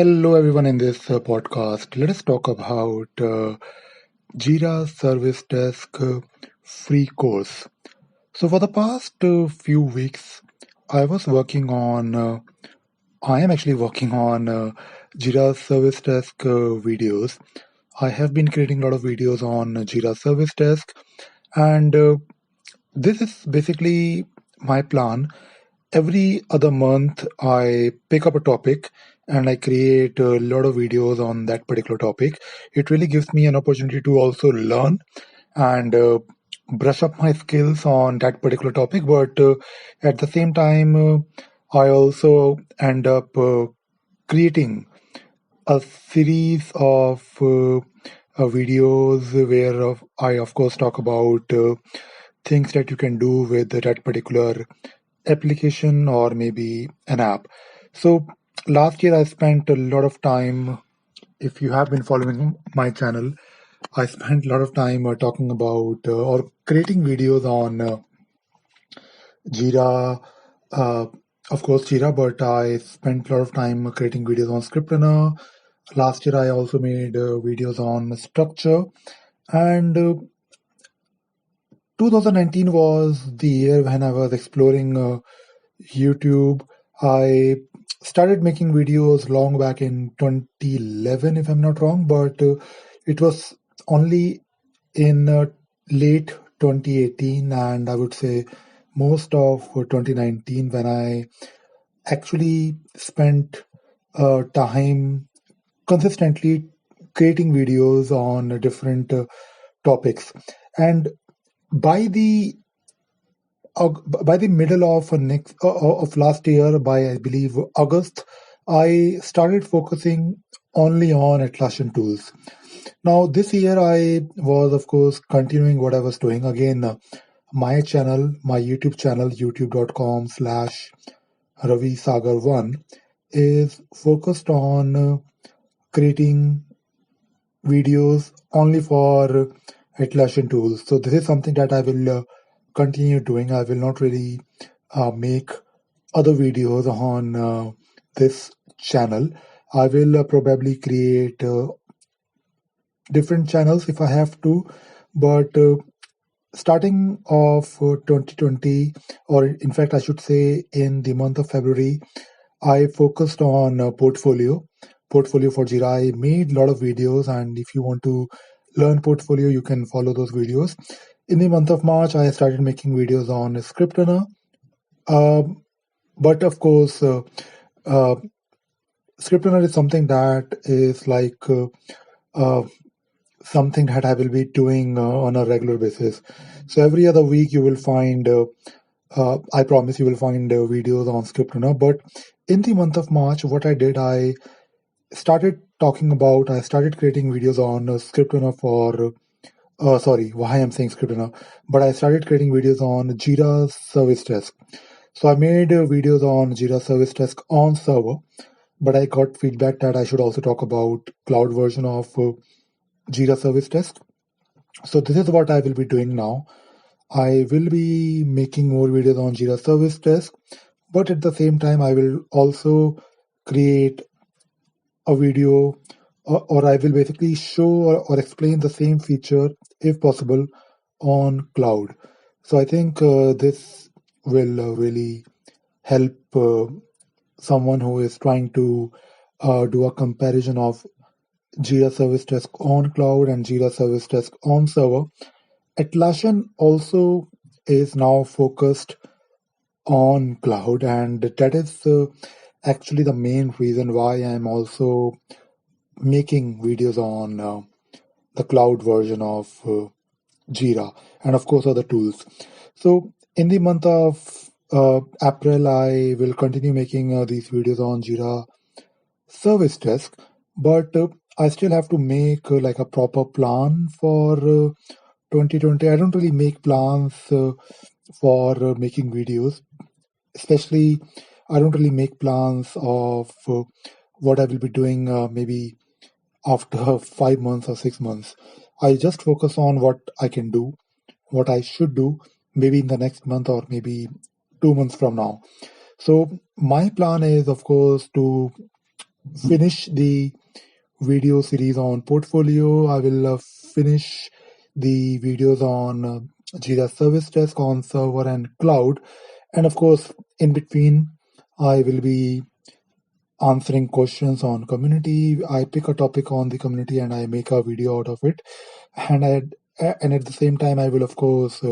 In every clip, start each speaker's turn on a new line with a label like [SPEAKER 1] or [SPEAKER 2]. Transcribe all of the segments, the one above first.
[SPEAKER 1] Hello, everyone, in this podcast. Let us talk about Jira Service Desk free course. So, for the past few weeks, I was working on, I am actually working on Jira Service Desk videos. I have been creating a lot of videos on Jira Service Desk, and this is basically my plan. Every other month, I pick up a topic and I create a lot of videos on that particular topic. It really gives me an opportunity to also learn and brush up my skills on that particular topic. But at the same time, I also end up creating a series of videos where I, of course, talk about things that you can do with that particular application or maybe an app. So last year I spent a lot of time, if you have been following my channel, I spent a lot of time talking about or creating videos on Jira, uh, of course Jira, but I spent a lot of time creating videos on script runner. Last year I also made videos on structure, and 2019 was the year when I was exploring YouTube. I started making videos long back in 2011, if I'm not wrong, but it was only in late 2018, and I would say most of 2019 when I actually spent time consistently creating videos on different topics. And by the by the middle of of last year, by I believe August, I started focusing only on Atlassian tools. Now this year, I was of course continuing what I was doing again. My channel, my YouTube channel, youtube.com/Ravi Sagar 1, is focused on creating videos only for Atlassian tools. So this is something that I will continue doing. I will not really make other videos on this channel. I will probably create different channels if I have to, but starting of 2020, or in fact, I should say in the month of February, I focused on portfolio for Jira. I made a lot of videos, and if you want to learn portfolio, you can follow those videos. In the month of March, I started making videos on script runner. But of course, uh, script runner is something that is like uh, something that I will be doing on a regular basis. So every other week, you will find. I promise you will find videos on script runner. But in the month of March, what I did, I started creating videos on script runner for. Sorry, why I'm saying script runner, but I started creating videos on Jira Service Desk. So I made videos on Jira Service Desk on server, but I got feedback that I should also talk about cloud version of Jira Service Desk. So this is what I will be doing now. I will be making more videos on Jira Service Desk, but at the same time, I will also create a video, or I will basically show or explain the same feature, if possible, on cloud. So I think this will really help someone who is trying to do a comparison of Jira Service Desk on cloud and Jira Service Desk on server. Atlassian also is now focused on cloud, and that is actually the main reason why I'm also making videos on the cloud version of Jira, and of course other tools. So in the month of April, I will continue making these videos on Jira Service Desk, but I still have to make like a proper plan for 2020. I don't really make plans for making videos, especially I don't really make plans of what I will be doing maybe after 5 months or 6 months. I just focus on what I can do, what I should do, maybe in the next month or maybe 2 months from now. So my plan is, of course, to finish the video series on portfolio. I will finish the videos on Jira Service Desk on server and cloud. And of course, in between, I will be answering questions on community. I pick a topic on the community and I make a video out of it. And at the same time, I will of course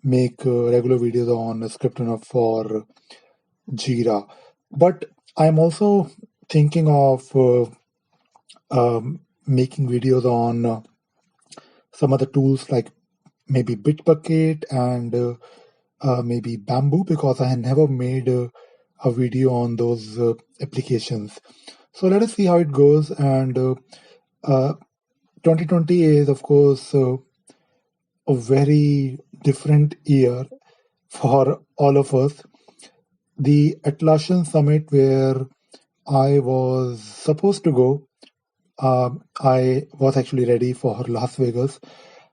[SPEAKER 1] make regular videos on script enough for Jira. But I'm also thinking of making videos on some other tools like maybe Bitbucket and maybe Bamboo, because I had never made a video on those applications. So let us see how it goes. And 2020 is, of course, a very different year for all of us. The Atlassian Summit, where I was supposed to go, I was actually ready for Las Vegas,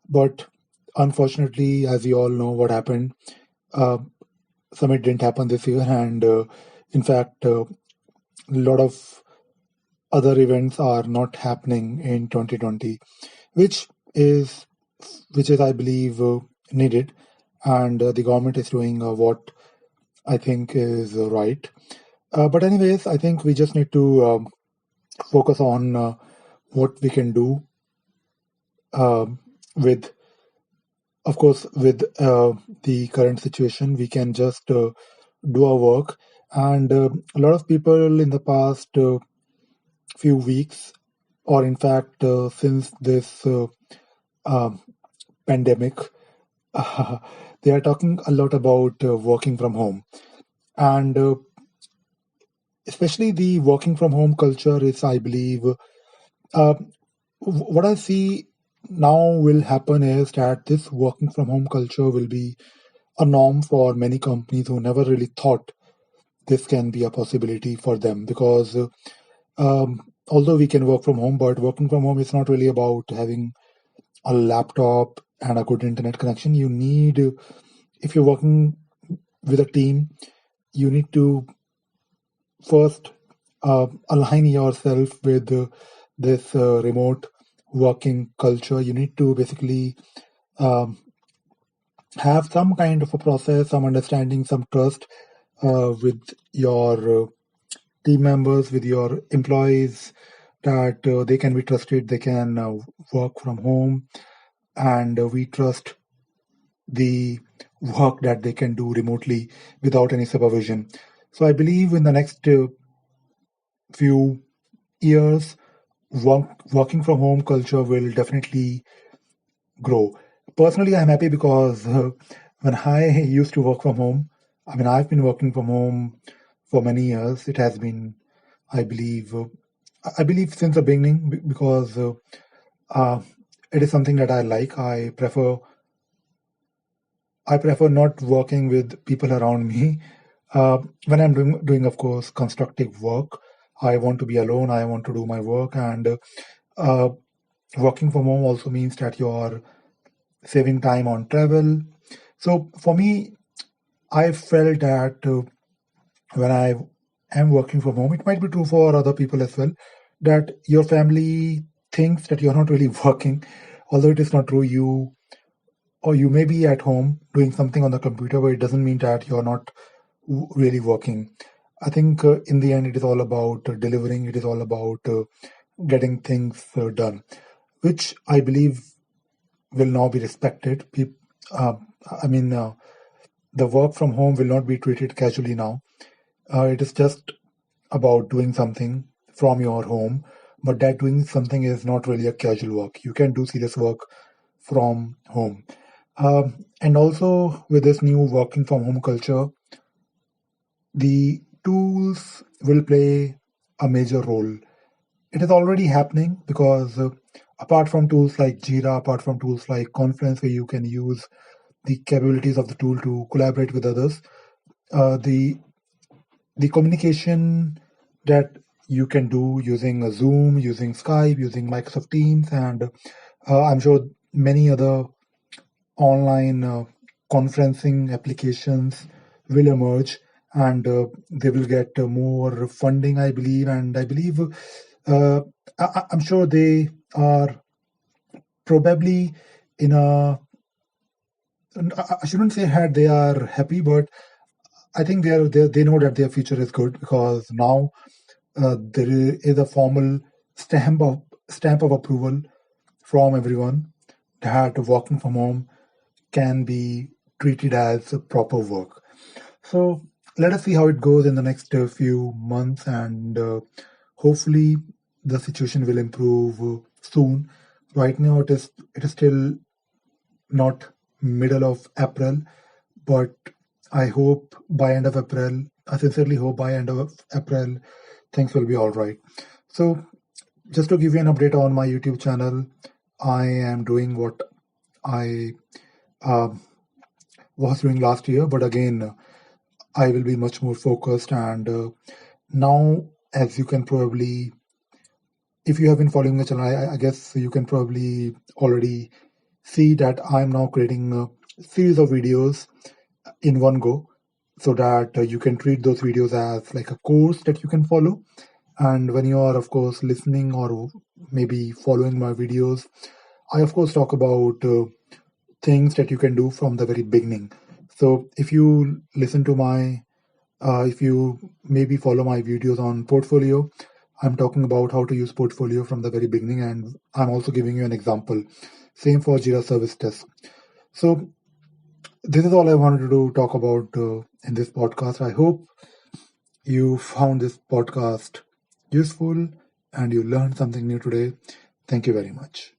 [SPEAKER 1] but unfortunately, as you all know, what happened, uh, Summit didn't happen this year, and in fact, a lot of other events are not happening in 2020, which is I believe needed, and the government is doing what I think is right. But anyways, I think we just need to focus on what we can do with, of course, with the current situation. We can just do our work, and a lot of people in the past few weeks, or in fact, since this um pandemic, they are talking a lot about working from home, and especially the working from home culture is, I believe, uh, what I see now will happen is that this working from home culture will be a norm for many companies who never really thought this can be a possibility for them, because although we can work from home, but working from home is not really about having a laptop and a good internet connection. You need, if you're working with a team, you need to first align yourself with this remote working culture. You need to basically um, have some kind of a process, some understanding, some trust with your team members, with your employees, that they can be trusted, they can work from home, and we trust the work that they can do remotely without any supervision. So I believe in the next few years, working from home culture will definitely grow. Personally, I'm happy because when I used to work from home, I mean, I've been working from home for many years. It has been, I believe, I believe since the beginning, because uh, it is something that I like. I prefer not working with people around me. When I'm doing, of course, constructive work, I want to be alone. I want to do my work, and uh, working from home also means that you're saving time on travel. So for me, I felt that when I am working from home, it might be true for other people as well, that your family thinks that you're not really working, although it is not true. You may be at home doing something on the computer, but it doesn't mean that you're not really working. I think in the end, it is all about delivering. It is all about getting things done, which I believe will now be respected. Uh, I mean, the work from home will not be treated casually now. It is just about doing something from your home, but that doing something is not really a casual work. You can do serious work from home. And also, with this new working from home culture, the tools will play a major role. It is already happening because apart from tools like Jira, apart from tools like Confluence, where you can use the capabilities of the tool to collaborate with others, the communication that you can do using Zoom, using Skype, using Microsoft Teams, and I'm sure many other online conferencing applications will emerge, and they will get more funding, I believe. And I believe uh, I'm sure they are probably in a, I shouldn't say had they are happy, but I think they know that their future is good, because now there is a formal stamp of stamp of approval from everyone that working from home can be treated as a proper work. So let us see how it goes in the next few months, and hopefully the situation will improve soon. Right now, it is still not middle of April, but I hope by end of April, I sincerely hope by end of April, things will be all right. So just to give you an update on my YouTube channel, I am doing what I uh, was doing last year, but again, I will be much more focused. And now, as you can probably, if you have been following the channel, I guess you can probably already see that I'm now creating a series of videos in one go, so that you can treat those videos as like a course that you can follow. And when you are, of course, listening or maybe following my videos, I, of course, talk about things that you can do from the very beginning. So if you listen to my, if you maybe follow my videos on portfolio, I'm talking about how to use portfolio from the very beginning, and I'm also giving you an example. Same for Jira Service Desk. So this is all I wanted to talk about in this podcast. I hope you found this podcast useful and you learned something new today. Thank you very much.